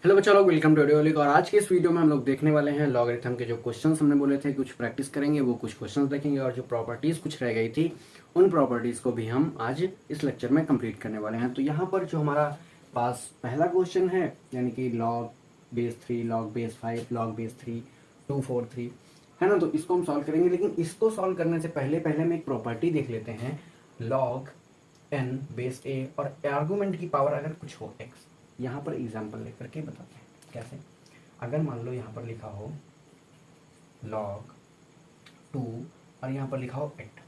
Hello बच्चों लोग, welcome to ऑडियोलिक। और आज के इस वीडियो में हम लोग देखने वाले हैं लॉगरिथम के जो क्वेश्चंस हमने बोले थे कुछ प्रैक्टिस करेंगे, वो कुछ क्वेश्चंस देखेंगे और जो प्रॉपर्टीज कुछ रह गई थी उन प्रॉपर्टीज को भी हम आज इस लेक्चर में कंप्लीट करने वाले हैं। तो यहाँ पर जो हमारा पास पहला क्वेश्चन है यानी कि log base 3, log base 5, log base 3, 2, 4, 3 है ना। तो इसको हम सॉल्व करेंगे, लेकिन इसको सॉल्व करने से पहले पहले हम एक प्रॉपर्टी देख लेते हैं, लॉग n बेस a और आर्गूमेंट की पावर अगर कुछ हो x। यहाँ पर एग्जाम्पल लेकर के बताते हैं कैसे। अगर मान लो यहाँ पर लिखा हो log 2 और यहाँ पर लिखा हो 8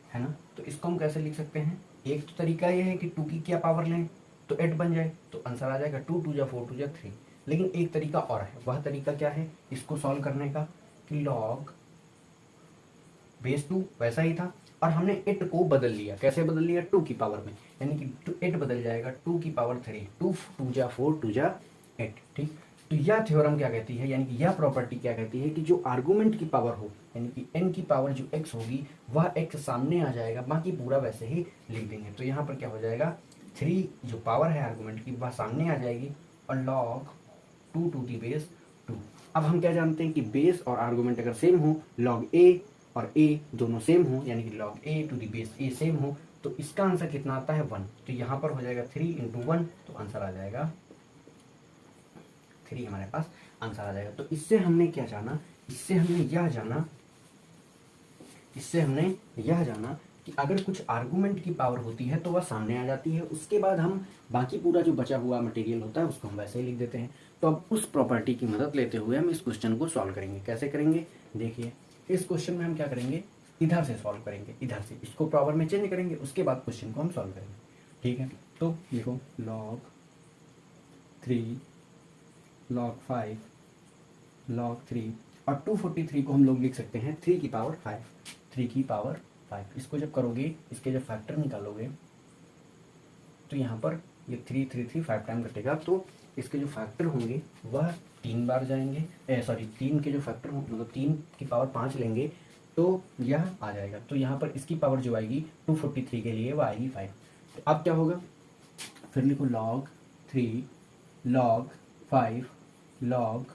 है ना, तो इसको हम कैसे लिख सकते हैं। एक तो तरीका ये है कि 2 की क्या पावर लें तो 8 बन जाए, तो आंसर आ जाएगा 2 2 जा 4 2 जा 3। लेकिन एक तरीका और है, वह तरीका क्या है इसको सॉल्व करने का कि log बेस 2 वैसा ही था और हमने 8 को बदल लिया। कैसे बदल लिया? 2 की पावर में, यानी कि 8 बदल जाएगा 2 की पावर 3। 2 2 जा 4 2 जा 8। ठीक, तो यह थ्योरम क्या कहती है, यानी कि यह प्रॉपर्टी क्या कहती है कि जो आर्गूमेंट की पावर हो, यानी कि n की पावर जो x होगी वह x सामने आ जाएगा, बाकी पूरा वैसे ही लिख देंगे। तो यहाँ पर क्या हो जाएगा, 3 जो पावर है आर्गूमेंट की वह सामने आ जाएगी और log 2 टू दी बेस 2। अब हम क्या जानते हैं कि बेस और आर्गूमेंट अगर सेम हो, log a और a दोनों सेम हो, यानी कि log a to the base a same हो, तो इसका आंसर कितना आता है 1। तो यहाँ पर हो जाएगा 3 इंटू 1, तो आंसर आ जाएगा 3। हमारे पास आंसर आ जाएगा। तो इससे हमने क्या जाना, इससे हमने यह जाना कि अगर कुछ आर्गूमेंट की पावर होती है तो वह सामने आ जाती है, उसके बाद हम बाकी पूरा जो बचा हुआ मटेरियल होता है उसको हम वैसे ही लिख देते हैं। तो अब उस प्रॉपर्टी की मदद लेते हुए हम इस क्वेश्चन को सॉल्व करेंगे। कैसे करेंगे देखिए, इस क्वेश्चन में हम क्या करेंगे, इधर से सॉल्व करेंगे, इधर से इसको पावर में चेंज करेंगे, उसके बाद क्वेश्चन को हम सॉल्व करेंगे। ठीक है, तो लिखो log 3, log 5, log 3 और 243 को हम लोग लिख सकते हैं 3 की पावर 5। 3 की पावर 5 इसको जब करोगे, इसके जब फैक्टर निकालोगे तो यहाँ पर ये 3 3 3 5 टाइम कटेगा, तो इसके जो फैक्टर होंगे वह 3 बार जाएंगे। सॉरी 3 के जो फैक्टर होंगे मतलब 3 की पावर 5 लेंगे तो यह आ जाएगा। तो यहाँ पर इसकी पावर जो आएगी 243 के लिए वह आएगी 5। तो अब क्या होगा, फिर लिखो log 3, log 5, log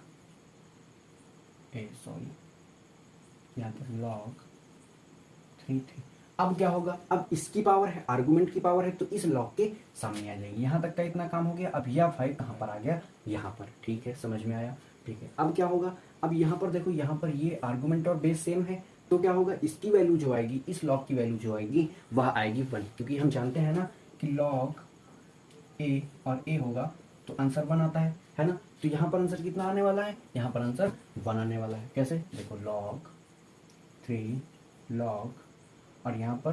यहाँ पर log 3 3। अब क्या होगा, अब इसकी पावर है, आर्गुमेंट की पावर है, तो इस लॉग के सामने आ जाएगी। यहाँ तक का इतना काम हो गया। अब यह 5 कहाँ पर आ गया, यहाँ पर। ठीक है, समझ में आया। ठीक है, अब क्या होगा, अब यहाँ पर देखो, यहाँ पर ये आर्गुमेंट और बेस सेम है, तो क्या होगा, इसकी वैल्यू जो आएगी, इस लॉग की वैल्यू जो आएगी वह आएगी 1, क्योंकि हम जानते हैं ना कि लॉग ए और ए होगा तो आंसर 1 आता है ना। तो यहाँ पर आंसर कितना आने वाला है, यहाँ पर आंसर 1 आने वाला है। कैसे देखो, log 3 log और यहाँ पर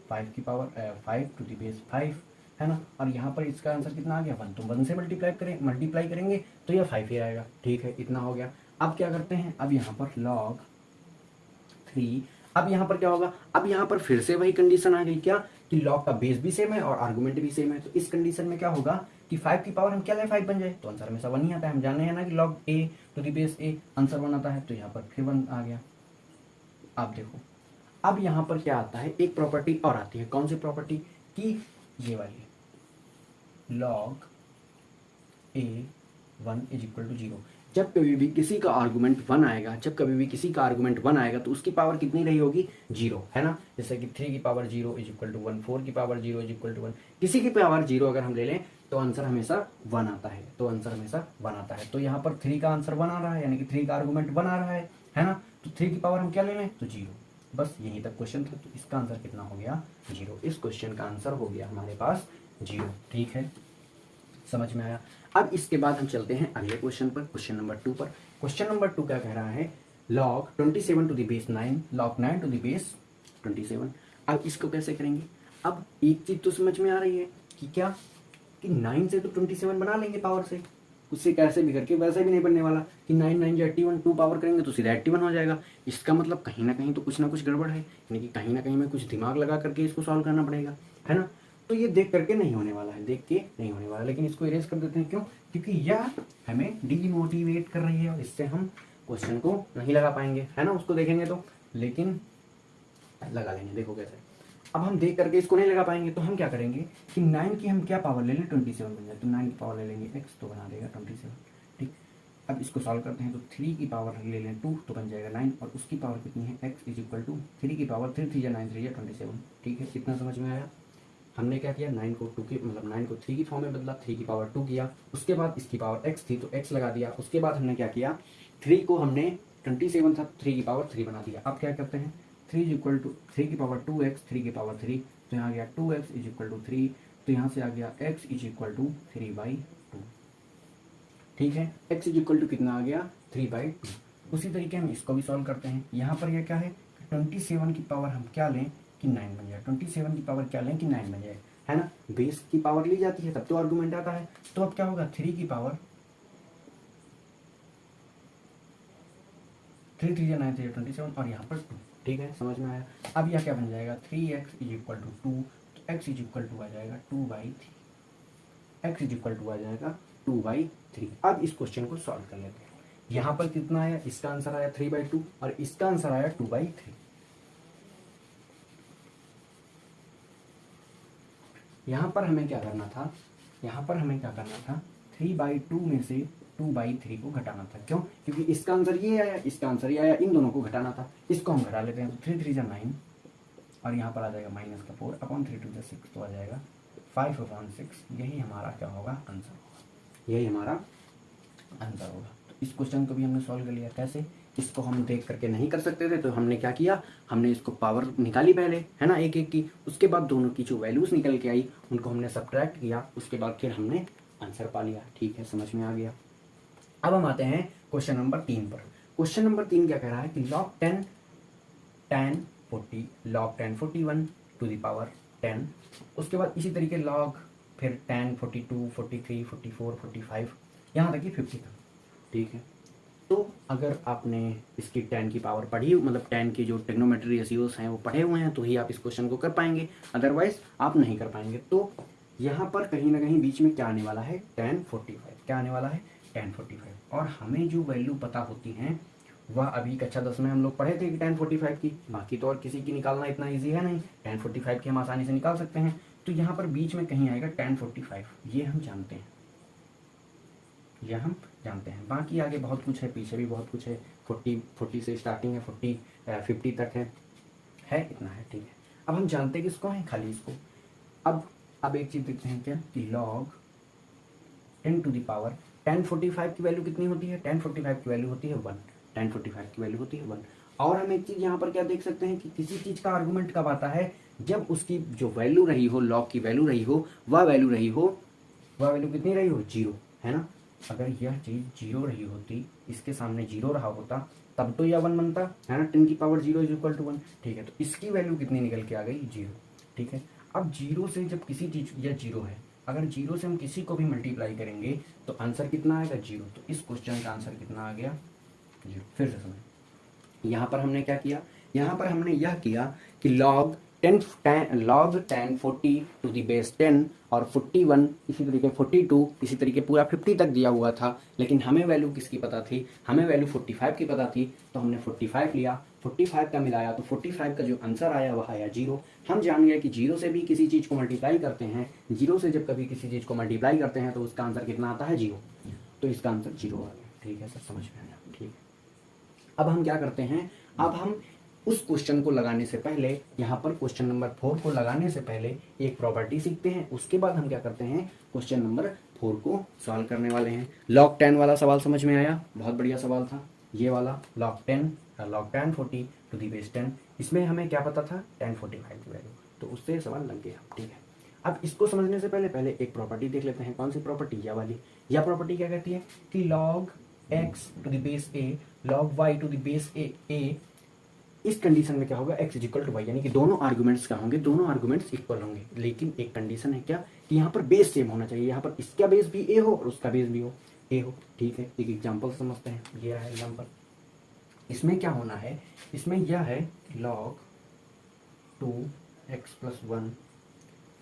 5 की पावर 5 टू दी बेस 5 है ना, और यहाँ पर इसका आंसर कितना आ गया 1। तो 1 से मल्टीप्लाई करेंगे तो यह 5 ही आएगा। ठीक है, इतना हो गया। अब क्या करते हैं, अब यहाँ पर log 3, अब यहाँ पर क्या होगा, अब यहाँ पर फिर से वही कंडीशन आ गई क्या कि लॉग का बेस भी सेम है और आर्गुमेंट भी सेम है। तो इस कंडीशन में क्या होगा कि 5 की पावर हम क्या लें 5 बन जाए, तो आंसर हमेशा 1 ही आता है। हम जाने हैं ना कि log a to the base a answer 1 आता है, तो यहाँ पर फिर 1 आ गया। अब देखो, अब यहाँ पर क्या आता है, एक प्रॉपर्टी और आती है। कौन सी प्रॉपर्टी की, ये वाली, log a1 is equal to 0। जब कभी भी किसी का आर्गुमेंट 1 आएगा, तो उसकी पावर कितनी रही होगी, 0 है ना। जैसे कि 3 की पावर 0 इज इक्वल टू 1, 4 की पावर 0 इज इक्वल टू 1। किसी की पावर 0 अगर हम ले लें तो आंसर हमेशा 1 आता है, तो यहाँ पर 3 का आंसर 1 आ रहा है, यानी कि 3 का आर्गुमेंट 1 आ रहा है ना। तो 3 की पावर हम क्या ले लें, तो 0। बस यहीं तक क्वेश्चन था। तो इसका आंसर कितना हो गया, 0। इस क्वेश्चन का आंसर हो गया हमारे पास 0। ठीक है, समझ में आया। अब इसके बाद हम चलते हैं अगले क्वेश्चन पर, क्वेश्चन नंबर 2 पर। क्वेश्चन नंबर 2 क्या कह रहा है, log 27 to the base 9, log 9 to the base 27। अब इसको कैसे करेंगे, अब एक चीज तो समझ में आ रही है कि क्या, कि 9 से तो 27 बना लेंगे पावर से, उससे कैसे भी करके, वैसे भी नहीं बनने वाला कि 9 9 जो 81, 2 पावर करेंगे तो सीधा 81 हो जाएगा। इसका मतलब कहीं ना कहीं तो कुछ ना कुछ गड़बड़ है, यानी कि कहीं ना कहीं में कुछ दिमाग लगा करके इसको सॉल्व करना पड़ेगा, है ना। तो ये देख करके नहीं होने वाला है, लेकिन इसको इरेज कर देते हैं। क्यों, क्योंकि यह हमें डीमोटिवेट कर रही है और इससे हम क्वेश्चन को नहीं लगा पाएंगे, है ना। उसको देखेंगे तो, लेकिन लगा लेंगे। देखो कैसे, अब हम देख करके इसको नहीं लगा पाएंगे, तो हम क्या करेंगे कि 9 की हम क्या पावर ले लें, 27 बन जाए, तो 9 की पावर ले लेंगे x, तो बना देगा 27। ठीक, अब इसको सॉल्व करते हैं, तो 3 की पावर ले लें 2, तो बन जाएगा 9, और उसकी पावर कितनी है x इज इक्वल टू 3 की पावर 3 3 9 3 27। ठीक है, इतना समझ में आया। हमने क्या किया, 9 को 2 की मतलब 9 को 3 की फॉर्म में बदला, 3 की पावर 2 किया, उसके बाद इसकी पावर x थी तो x लगा दिया, उसके बाद हमने क्या किया, 3 को हमने 27 था 3 की पावर 3 बना दिया। अब क्या करते हैं, 3 इज इक्वल टू 3 की पावर 2x, 3 की पावर 3, तो यहाँ आ गया 2x इज इक्वल टू 3, तो यहाँ से आ गया x इज इक्वल टू 3/2। ठीक है, x इज इक्वल टू कितना आ गया, 3/2। उसी तरीके हम इसको भी सॉल्व करते हैं। यहाँ पर यह क्या है, 27 की पावर हम क्या लें कि 9 बन जाए, 27 की पावर क्या लें कि 9 बन जाए, है ना, बेस की पावर ली जाती है तब तो आर्गुमेंट आता है। तो अब क्या होगा, 3 की पावर 3 3 9 3 27 और यहाँ पर 2। ठीक है, समझ में आया। अब यह क्या बन जाएगा, 3x इज इक्वल टू 2, तो x इज इक्वल टू आ जाएगा 2/3, x इज इक्वल टू आ जाएगा 2/3। अब इस क्वेश्चन को सॉल्व कर लेते हैं। यहाँ पर कितना आया, इसका आंसर आया 3/2 और इसका आंसर आया 2/3। यहाँ पर हमें क्या करना था, यहाँ पर हमें क्या करना था, 3/2 में से 2/3 को घटाना था। क्यों, क्योंकि इसका आंसर ये आया, इसका आंसर ये आया, इन दोनों को घटाना था। इसको हम घटा लेते हैं, तो 3 3 9 और यहाँ पर आ जाएगा -4 अपॉन 3 2 6, तो आ जाएगा 5/6। यही हमारा क्या होगा, आंसर होगा, यही हमारा आंसर होगा। तो इस क्वेश्चन को भी हमने सॉल्व कर लिया। कैसे, इसको हम देख करके नहीं कर सकते थे, तो हमने क्या किया, हमने इसको पावर निकाली पहले, है ना, एक एक की, उसके बाद दोनों की जो वैल्यूज निकल के आई उनको हमने सब्ट्रैक्ट किया, उसके बाद फिर हमने आंसर पा लिया। ठीक है, समझ में आ गया। अब हम आते हैं क्वेश्चन नंबर 3 पर। क्वेश्चन नंबर 3 क्या कह रहा है कि log 10 tan 40 log 10 41 to the power 10, उसके बाद इसी तरीके log फिर tan 42 43 44 45 यहाँ तक कि 50 तक। ठीक है, तो अगर आपने इसकी 10 की पावर पढ़ी, मतलब 10 की जो ट्रिग्नोमेट्री रेशियोज हैं वो पढ़े हुए हैं, तो ही आप इस क्वेश्चन को कर पाएंगे, अदरवाइज आप नहीं कर पाएंगे। तो यहाँ पर कहीं ना कहीं बीच में क्या आने वाला है, tan 45, क्या आने वाला है, tan 45। और हमें जो वैल्यू पता होती हैं वह अभी कक्षा 10 में हम लोग पढ़े थे कि tan 45 की, बाकी तो और किसी की निकालना इतना ईजी है नहीं, tan 45 की हम आसानी से निकाल सकते हैं। तो यहाँ पर बीच में कहीं आएगा tan 45, ये हम जानते हैं, यह हम जानते हैं। बाकी आगे बहुत कुछ है, पीछे भी बहुत कुछ है, 40 से स्टार्टिंग है, 50 तक है इतना है। ठीक है, अब हम जानते हैं किसको है, खाली इसको। अब एक चीज देखते हैं क्या कि log 10 to the power tan 45 की वैल्यू कितनी होती है, tan 45 की वैल्यू होती है 1, tan 45 की वैल्यू होती है 1। और हम एक चीज यहाँ पर क्या देख सकते हैं कि किसी चीज का आर्गुमेंट कब आता है, जब उसकी जो वैल्यू रही हो, log की वैल्यू रही हो, वह वैल्यू कितनी रही हो, 0, है ना। अगर यह चीज 0 रही होती, इसके सामने 0 रहा होता, तब तो यह 1 बनता, है ना, 10 की पावर 0 इज इक्वल टू 1। ठीक है, तो इसकी वैल्यू कितनी निकल के आ गई, 0। ठीक है, अब 0 से जब किसी चीज, यह 0 है, अगर 0 से हम किसी को भी मल्टीप्लाई करेंगे तो आंसर कितना आएगा, 0। तो इस क्वेश्चन का आंसर कितना आ गया, 0। फिर से समझ, यहाँ पर हमने क्या किया, यहाँ पर हमने यह किया कि log 10 40 टू द बेस 10 और 41 इसी तरीके 42 इसी तरीके पूरा 50 तक दिया हुआ था, लेकिन हमें वैल्यू किसकी पता थी, हमें वैल्यू 45 की पता थी, तो हमने 45 लिया, 45 का मिलाया, तो 45 का जो आंसर आया वह आया 0। हम जान गए कि 0 से भी किसी चीज़ को मल्टीप्लाई करते हैं, 0 से जब कभी किसी चीज़ को मल्टीप्लाई करते हैं तो उसका आंसर कितना आता है, 0। तो इसका आंसर 0 आ गया। ठीक है सर, समझ में आया। ठीक, अब हम क्या करते हैं, अब हम उस क्वेश्चन को लगाने से पहले, यहाँ पर क्वेश्चन नंबर 4 को लगाने से पहले एक प्रॉपर्टी सीखते हैं, उसके बाद हम क्या करते हैं, क्वेश्चन नंबर 4 को सॉल्व करने वाले हैं। log 10 वाला सवाल समझ में आया, बहुत बढ़िया सवाल था ये वाला, log 10 40 टू दी बेस 10। इसमें हमें क्या पता था, tan 45 की वैल्यू, तो उससे सवाल लग गया। ठीक है, अब इसको समझने से पहले एक प्रॉपर्टी देख लेते हैं। कौन सी प्रॉपर्टी, यह वाली। यह प्रॉपर्टी क्या कहती है कि log x to the base a log y to the base a, इस कंडीशन में क्या होगा, x is equal to y, यानी कि दोनों आर्गुमेंट्स क्या होंगे, दोनों आर्गुमेंट्स इक्वल होंगे। लेकिन एक कंडीशन है क्या कि यहाँ पर बेस सेम होना चाहिए, यहाँ पर इसका बेस भी a हो और उसका बेस भी a हो। ठीक है, एक एग्जांपल समझते हैं, ये है एग्जांपल। इसमें क्या होना है, इसमें यह है log 2x प्लस 1।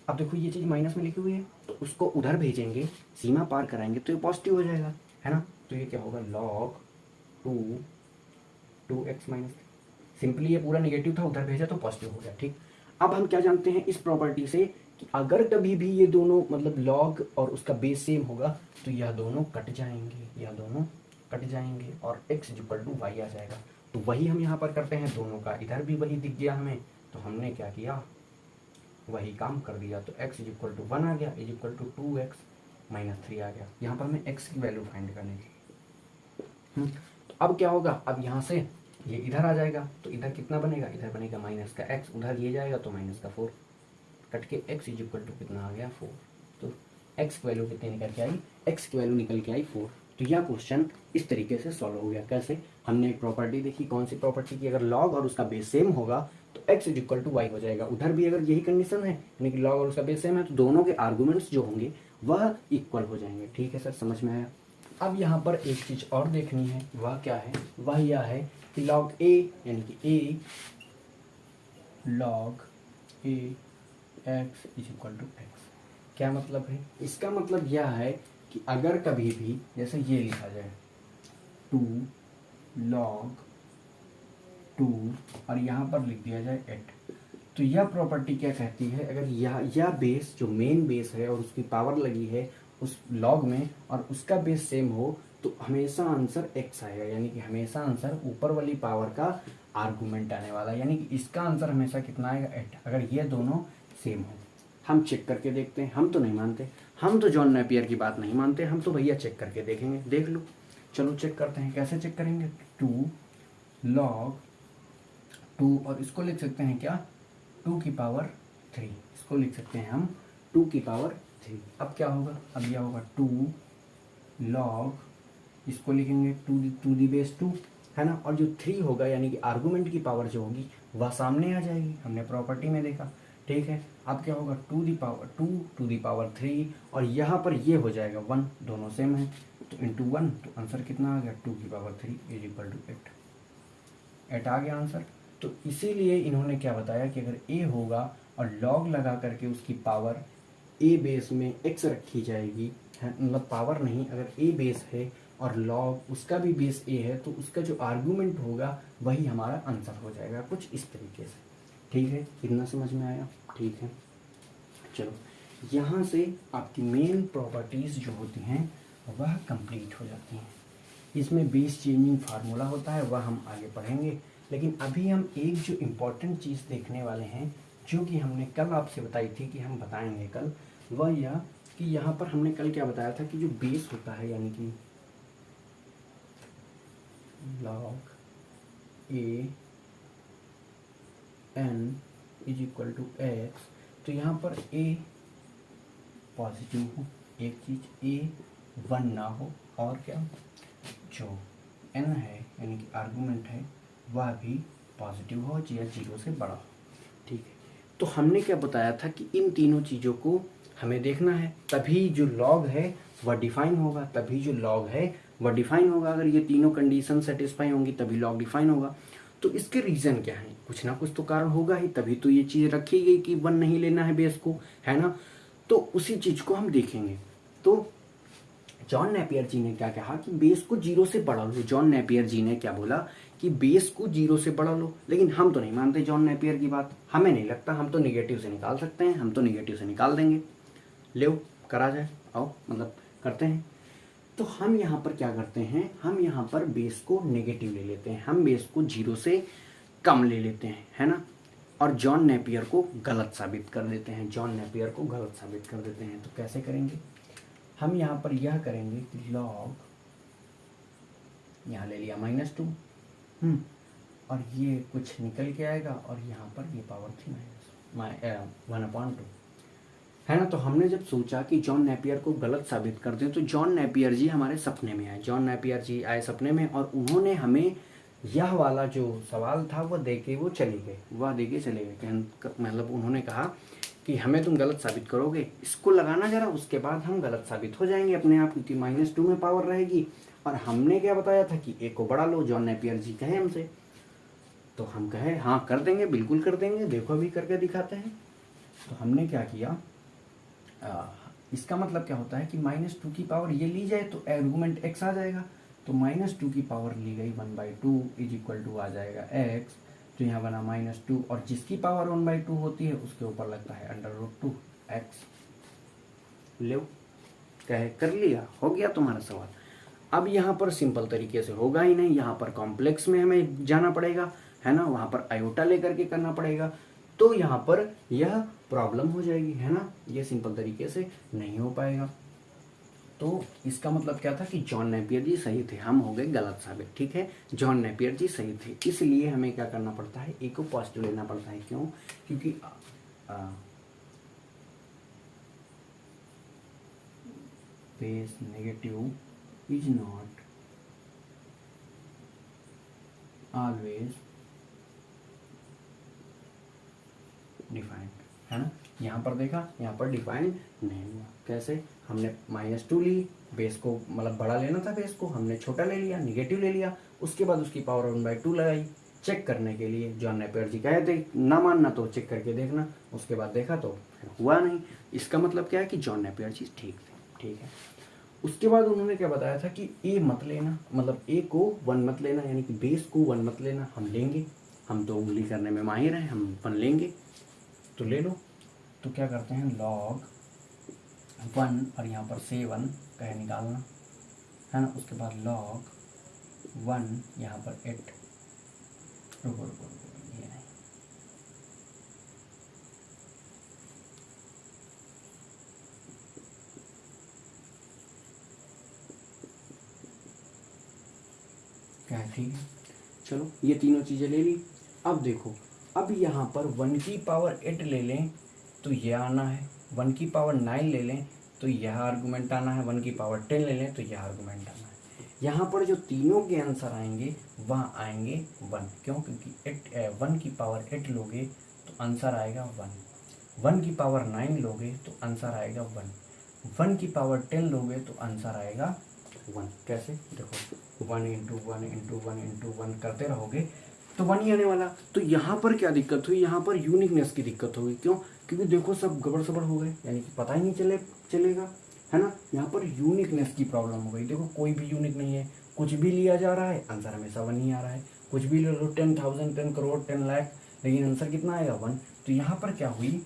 अब देखो ये चीज़ माइनस में लिखी हुई है, तो उसको उधर भेजेंगे, सीमा पार कराएंगे तो ये पॉजिटिव हो जाएगा, है ना। तो ये क्या होगा, log 2x माइनस, सिंपली ये पूरा नेगेटिव था, उधर भेजा तो पॉजिटिव हो गया। ठीक, अब हम क्या जानते हैं इस प्रॉपर्टी से कि अगर कभी भी ये दोनों मतलब लॉग और उसका बेस सेम होगा तो यह दोनों कट जाएंगे, यह दोनों कट जाएंगे और x इक्वल टू वाई आ जाएगा। तो वही हम यहाँ पर करते हैं, दोनों का इधर भी वही दिख गया हमें, तो हमने क्या किया, वही काम कर दिया। तो x इक्वल टू 1 आ गया, इज इक्वल टू 2x-3 आ गया। यहाँ पर हमें x की वैल्यू फाइंड करनी थी। तो अब क्या होगा, अब यहाँ से ये इधर आ जाएगा, तो इधर कितना बनेगा, इधर बनेगा माइनस का x, उधर ये जाएगा तो माइनस का 4, कट के x इज इक्वल टू कितना आ गया 4। तो x की वैल्यू कितनी निकल के आई, x की वैल्यू निकल के आई 4। तो यह क्वेश्चन इस तरीके से सॉल्व हो गया। कैसे, हमने एक प्रॉपर्टी देखी, कौन सी प्रॉपर्टी की, अगर लॉग और उसका बेस सेम होगा तो x is equal to y हो जाएगा। उधर भी अगर यही कंडीशन है, यानी कि लॉग और उसका बेस सेम है, तो दोनों के आर्गूमेंट्स जो होंगे वह इक्वल हो जाएंगे। ठीक है सर, समझ में आया। अब यहाँ पर एक चीज और देखनी है, वह क्या है, वह यह है कि लॉग a यानी कि a log a x is equal to x, क्या मतलब है, इसका मतलब यह है कि अगर कभी भी जैसे ये लिखा जाए 2 log 2 और यहाँ पर लिख दिया जाए 8, तो यह प्रॉपर्टी क्या कहती है, अगर यह बेस जो मेन बेस है और उसकी पावर लगी है उस लॉग में और उसका बेस सेम हो तो हमेशा आंसर x आएगा, यानी कि हमेशा आंसर ऊपर वाली पावर का आर्गुमेंट आने वाला है, यानी कि इसका आंसर हमेशा कितना आएगा 8, अगर ये दोनों सेम हो। हम चेक करके देखते हैं, हम तो नहीं मानते, हम तो जॉन नेपियर की बात नहीं मानते, हम तो भैया चेक करके देखेंगे। देख लो, चलो चेक करते हैं, कैसे चेक करेंगे, 2 log 2 और इसको लिख सकते हैं क्या, 2 की पावर 3, इसको लिख सकते हैं हम 2 की पावर 3। अब क्या होगा, अब यह होगा 2 log, इसको लिखेंगे 2 दी बेस 2, है ना, और जो 3 होगा यानी कि आर्गूमेंट की पावर जो होगी वह सामने आ जाएगी, हमने प्रॉपर्टी में देखा। ठीक है, अब क्या होगा 2 the power 2 to the power 3 और यहाँ पर ये हो जाएगा 1, दोनों सेम है, तो इंटू 1, तो आंसर कितना आ गया 2 की पावर 3 इज इक्वल टू 8 आ गया आंसर। तो इसीलिए इन्होंने क्या बताया कि अगर a होगा और लॉग लगा करके उसकी पावर a बेस में x रखी जाएगी, है मतलब पावर नहीं, अगर a बेस है और लॉग उसका भी बेस a है तो उसका जो आर्गूमेंट होगा वही हमारा आंसर हो जाएगा, कुछ इस तरीके से। ठीक है, इतना समझ में आया। ठीक है, चलो यहाँ से आपकी मेन प्रॉपर्टीज़ जो होती हैं वह कंप्लीट हो जाती हैं। इसमें बेस चेंजिंग फार्मूला होता है, वह हम आगे पढ़ेंगे, लेकिन अभी हम एक जो इम्पोर्टेंट चीज़ देखने वाले हैं जो कि हमने कल आपसे बताई थी कि हम बताएंगे कल, वह यह कि यहाँ पर हमने कल क्या बताया था कि जो बेस होता है यानी कि log a n is equal to x, तो यहाँ पर a पॉजिटिव हो, एक चीज a 1 ना हो, और क्या जो n है यानी कि आर्गुमेंट है वह भी पॉजिटिव हो या 0 से बड़ा हो। ठीक है, तो हमने क्या बताया था कि इन तीनों चीज़ों को हमें देखना है, तभी जो लॉग है वह डिफाइन होगा, तभी जो लॉग है वह डिफाइन होगा। अगर ये तीनों कंडीशन सेटिस्फाई होंगी तभी लॉग डिफाइन होगा। तो इसके रीज़न क्या है, कुछ ना कुछ तो कारण होगा ही, तभी तो ये चीज़ रखी गई कि 1 नहीं लेना है बेस को, है ना। तो उसी चीज़ को हम देखेंगे। तो जॉन नेपियर जी ने क्या कहा कि बेस को 0 से बढ़ा लो, जॉन नेपियर जी ने क्या बोला कि बेस को 0 से बढ़ा लो, लेकिन हम तो नहीं मानते जॉन नेपियर की बात, हमें नहीं लगता, हम तो निगेटिव से निकाल सकते हैं, हम तो निगेटिव से निकाल देंगे। ले करा जाए, आओ मतलब करते हैं। तो हम यहाँ पर क्या करते हैं, हम यहाँ पर बेस को नेगेटिव ले लेते हैं, हम बेस को 0 से कम ले लेते हैं, है ना, और जॉन नेपियर को गलत साबित कर देते हैं, जॉन नेपियर को गलत साबित कर देते हैं। तो कैसे करेंगे, हम यहाँ पर यह करेंगे कि लॉग, यहाँ ले लिया -2, और ये कुछ निकल के आएगा और यहाँ पर ये पावर थी -1/2, है ना। तो हमने जब सोचा कि जॉन नेपियर को गलत साबित कर दें तो जॉन नेपियर जी हमारे सपने में आए, जॉन नेपियर जी आए सपने में और उन्होंने हमें यह वाला जो सवाल था वह दे के वो चले गए, वह दे के चले गए। मतलब उन्होंने कहा कि हमें तुम गलत साबित करोगे, इसको लगाना जरा, उसके बाद हम गलत साबित हो जाएंगे अपने आप, क्योंकि -2 में पावर रहेगी। और हमने क्या बताया था कि a को बढ़ा लो, जॉन नेपियर जी कहे हमसे, तो हम कहे हाँ कर देंगे, बिल्कुल कर देंगे, देखो अभी करके दिखाते हैं। तो हमने क्या किया, इसका मतलब क्या होता है कि -2 की पावर ये ली जाए तो आर्गुमेंट x आ जाएगा, तो -2 की पावर ली गई 1/2 इज इक्वल टू आ जाएगा x, तो यहाँ बना -2 और जिसकी पावर 1/2 होती है उसके ऊपर लगता है √2x। लो कहे कर लिया, हो गया तुम्हारा सवाल। अब यहाँ पर सिंपल तरीके से होगा ही नहीं, यहाँ पर कॉम्प्लेक्स में हमें जाना पड़ेगा, है ना, वहाँ पर आयोटा लेकर के करना पड़ेगा, तो यहाँ पर यह प्रॉब्लम हो जाएगी, है ना, ये सिंपल तरीके से नहीं हो पाएगा। तो इसका मतलब क्या था कि जॉन नेपियर जी सही थे, हम हो गए गलत साबित। ठीक है, जॉन नेपियर जी सही थे, इसलिए हमें क्या करना पड़ता है, ए को पॉजिटिव लेना पड़ता है। क्यों? क्योंकि base negative is not always defined, है ना। यहाँ पर देखा, यहाँ पर डिफाइंड नहीं हुआ। कैसे? हमने -2 ली, बेस को मतलब बड़ा लेना था, बेस को हमने छोटा ले लिया, निगेटिव ले लिया, उसके बाद उसकी पावर 1/2 लगाई चेक करने के लिए। जॉन नेपियर जी कहे थे ना मानना तो चेक करके देखना, उसके बाद देखा तो हुआ नहीं। इसका मतलब क्या है कि जॉन नेपियर जी ठीक थे। ठीक है, उसके बाद उन्होंने क्या बताया था कि ए मत लेना, मतलब ए को 1 मत लेना, यानी कि बेस को 1 मत लेना। हम लेंगे, हम 2 उंगली करने में माहिर हैं, हम 1 लेंगे तो ले लो। तो क्या करते हैं, log 1 और यहाँ पर 7 कहे निकालना, है ना। उसके बाद log 1 यहाँ पर 8, रुको रुको रुको, ये नहीं, क्या है, ठीक है। चलो ये तीनों चीज़ें ले ली। अब देखो, अब यहाँ पर 1 की पावर 8 ले लें तो यह आना है, 1 की पावर 9 ले लें तो यह आर्गूमेंट आना है, 1 की पावर 10 ले लें तो यह आर्गूमेंट आना है। यहाँ पर जो तीनों के आंसर आएंगे वह आएंगे 1। क्यों? क्योंकि 1 की पावर 8 लोगे तो आंसर आएगा 1, 1 की पावर 9 लोगे तो आंसर आएगा 1, 1 की पावर 10 लोगे तो आंसर आएगा 1। कैसे? देखो 1 × 1 × 1 × 1 करते रहोगे तो 1 ही आने वाला। तो यहाँ पर क्या दिक्कत हुई, यहाँ पर यूनिकनेस की दिक्कत होगी। क्यों? क्योंकि देखो सब गड़बड़ सड़बड़ हो गए, यानी कि पता ही नहीं चलेगा, है ना। यहाँ पर यूनिकनेस की प्रॉब्लम हो गई। देखो कोई भी यूनिक नहीं है, कुछ भी लिया जा रहा है आंसर हमेशा 1 ही आ रहा है। कुछ भी ले लो, 10,000, 10 करोड़, 10 लाख, लेकिन आंसर कितना आएगा, 1। तो यहाँ पर क्या हुई,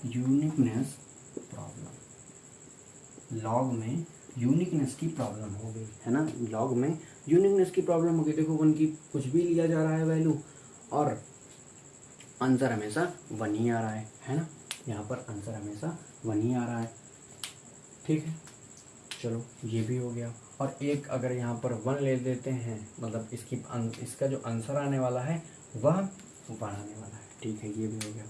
यूनिकनेस प्रॉब्लम, लॉग में यूनिकनेस की प्रॉब्लम हो गई, है ना। लॉग में यूनिकनेस की प्रॉब्लम हो गई। देखो 1 की कुछ भी लिया जा रहा है वैल्यू और आंसर हमेशा 1 ही आ रहा है ना। यहाँ पर आंसर हमेशा 1 ही आ रहा है। ठीक है, चलो ये भी हो गया। और एक अगर यहाँ पर 1 ले देते हैं, मतलब इसका जो आंसर आने वाला है वह 1 आने वाला है। ठीक है, ये भी हो गया।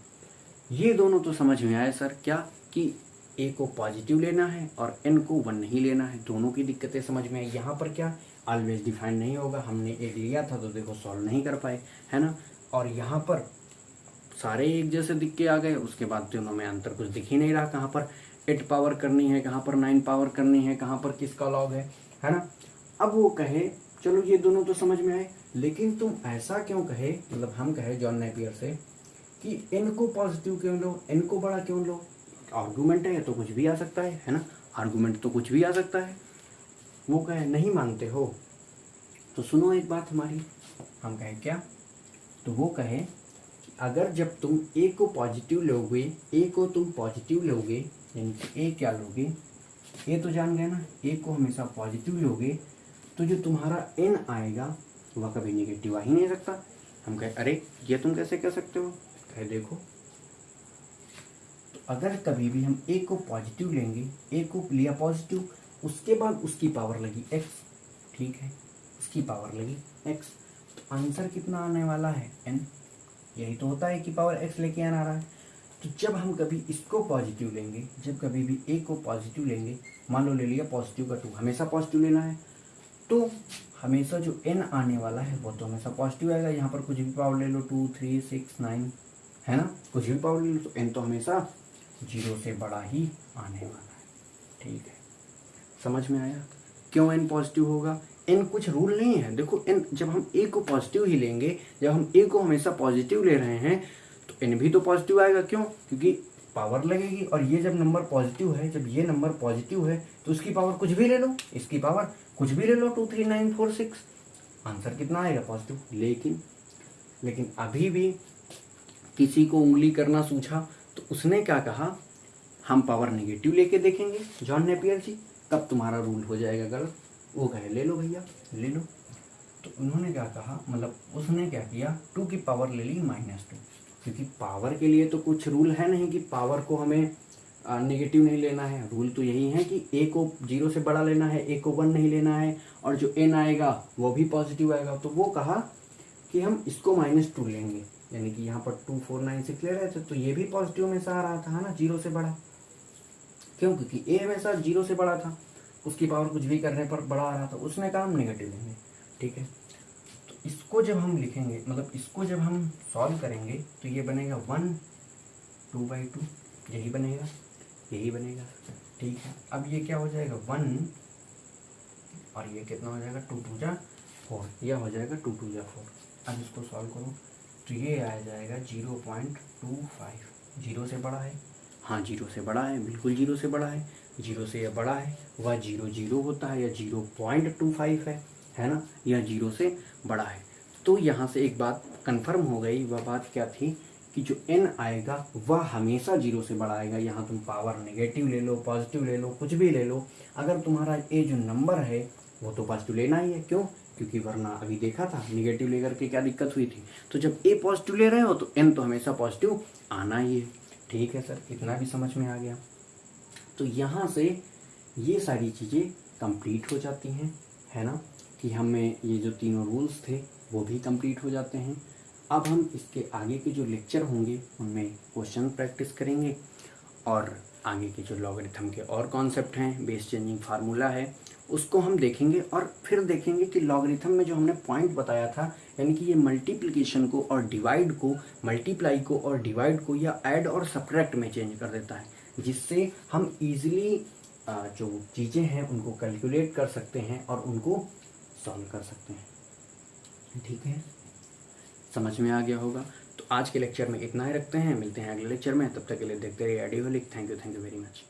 ये दोनों तो समझ में आए सर, क्या कि ए को पॉजिटिव लेना है और एन को 1 नहीं लेना है। दोनों की दिक्कतें समझ में आई। यहाँ पर क्या ऑलवेज डिफाइंड नहीं होगा, हमने एक लिया था तो देखो सॉल्व नहीं कर पाए, है ना। और यहाँ पर सारे एक जैसे दिख के आ गए, उसके बाद दोनों में अंतर कुछ दिख ही नहीं रहा, कहाँ पर 8 पावर करनी है, कहाँ पर 9 पावर करनी है, कहाँ पर किसका लॉग है ना। अब वो कहे चलो ये दोनों तो समझ में आए, लेकिन तुम ऐसा क्यों कहे, मतलब हम कहे जॉन नेपियर से कि एन को पॉजिटिव क्यों लो, एन को बड़ा क्यों लो। आर्गूमेंट है तो कुछ भी आ सकता है ना, आर्गूमेंट तो कुछ भी आ सकता है। वो कहे नहीं मानते हो तो सुनो एक बात हमारी, हम कहे क्या, तो वो कहे कि अगर जब तुम ए को पॉजिटिव लोगे, ए को तुम पॉजिटिव लोगे, यानी कि ए क्या लोगे, ए तो जान गए ना, ए को हमेशा पॉजिटिव लोगे तो जो तुम्हारा एन आएगा वह कभी निगेटिव आ ही नहीं सकता। हम कहे अरे ये तुम कैसे कह सकते हो, कहे देखो तो अगर कभी भी हम ए को पॉजिटिव लेंगे, ए को लिया पॉजिटिव, उसके बाद उसकी पावर लगी एक्स, ठीक है, उसकी पावर लगी एक्स, तो आंसर कितना आने वाला है एन। यही तो होता है कि पावर एक्स लेके एन आ रहा है। तो जब हम कभी इसको पॉजिटिव लेंगे, जब कभी भी ए को पॉजिटिव लेंगे, मान लो ले लिया पॉजिटिव का 2, हमेशा पॉजिटिव लेना है, तो हमेशा जो एन आने वाला है वो तो हमेशा पॉजिटिव आएगा। यहाँ पर कुछ भी पावर ले लो, 2, 3, 6, 9, है ना, कुछ भी पावर ले लो तो एन तो हमेशा 0 से बड़ा ही आने वाला है। ठीक है, समझ में आया क्यों एन पॉजिटिव होगा। एन कुछ रूल नहीं है, देखो एन जब हम ए को पॉजिटिव ही लेंगे, जब हम ए को हमेशा पॉजिटिव ले रहे हैं तो एन भी तो पॉजिटिव आएगा। क्यों? क्योंकि पावर लगेगी, और ये जब नंबर पॉजिटिव है, जब ये नंबर पॉजिटिव है तो उसकी पावर कुछ भी ले लो, इसकी पावर कुछ भी ले लो, 2, 3, 9, 4, 6, आंसर कितना आएगा? पॉजिटिव। लेकिन अभी भी किसी को उंगली करना सूझा तो उसने क्या कहा, हम पावर नेगेटिव लेके देखेंगे जॉन नेपियर जी, तब तुम्हारा रूल हो जाएगा गलत। वो कहे ले लो भैया ले लो। तो उन्होंने क्या कहा, मतलब उसने क्या किया, 2 की पावर ले ली -2, क्योंकि पावर के लिए तो कुछ रूल है नहीं कि पावर को हमें नेगेटिव नहीं लेना है। रूल तो यही है कि a को 0 से बड़ा लेना है, a को 1 नहीं लेना है, और जो n आएगा वो भी पॉजिटिव आएगा। तो वो कहा कि हम इसको -2 लेंगे, यानी कि यहाँ पर 2 4 9 6 ले रहे थे तो ये भी पॉजिटिव में से आ रहा था, है ना, 0 से बड़ा। क्यों? क्योंकि a हमेशा 0 से बड़ा था, उसकी पावर कुछ भी करने पर बड़ा आ रहा था। उसने कहा हम नेगेटिव लेंगे, ठीक है। तो इसको जब हम लिखेंगे, मतलब इसको जब हम सॉल्व करेंगे तो ये बनेगा 1 2/2, यही बनेगा, यही बनेगा, ठीक है। अब ये क्या हो जाएगा 1, और ये कितना हो जाएगा 2 2 जा 4, यह हो जाएगा 2 2 जा 4। अब इसको सॉल्व करो तो ये आ जाएगा 0.25। 0 से बड़ा है, हाँ 0 से बड़ा है, बिल्कुल 0 से बड़ा है। 0 से यह बड़ा है, वह 0 0 होता है, या 0.25 है ना, यह 0 से बड़ा है। तो यहाँ से एक बात कंफर्म हो गई। वह बात क्या थी कि जो n आएगा वह हमेशा 0 से बड़ा आएगा। यहाँ तुम पावर नेगेटिव ले लो, पॉजिटिव ले लो, कुछ भी ले लो, अगर तुम्हारा a जो नंबर है वो तो पॉजिटिव लेना ही है। क्यों? क्योंकि वरना अभी देखा था निगेटिव लेकर के क्या दिक्कत हुई थी। तो जब a पॉजिटिव ले रहे हो तो n तो हमेशा पॉजिटिव आना ही है। ठीक है सर, इतना भी समझ में आ गया। तो यहाँ से ये सारी चीज़ें कंप्लीट हो जाती हैं, है ना, कि हमें ये जो तीनों रूल्स थे वो भी कंप्लीट हो जाते हैं। अब हम इसके आगे के जो लेक्चर होंगे उनमें क्वेश्चन प्रैक्टिस करेंगे, और आगे के जो लॉगरिथम के और कॉन्सेप्ट हैं, बेस चेंजिंग फार्मूला है, उसको हम देखेंगे। और फिर देखेंगे कि लॉगरिथम में जो हमने पॉइंट बताया था, यानी कि ये मल्टीप्लिकेशन को और डिवाइड को, मल्टीप्लाई को और डिवाइड को, या ऐड और सब्ट्रैक्ट में चेंज कर देता है, जिससे हम ईजिली जो चीज़ें हैं उनको कैलकुलेट कर सकते हैं और उनको सॉल्व कर सकते हैं। ठीक है, समझ में आ गया होगा। तो आज के लेक्चर में इतना ही रखते हैं, मिलते हैं अगले लेक्चर में। तब तक के लिए देखते रहिए Audioholic. Thank you very much.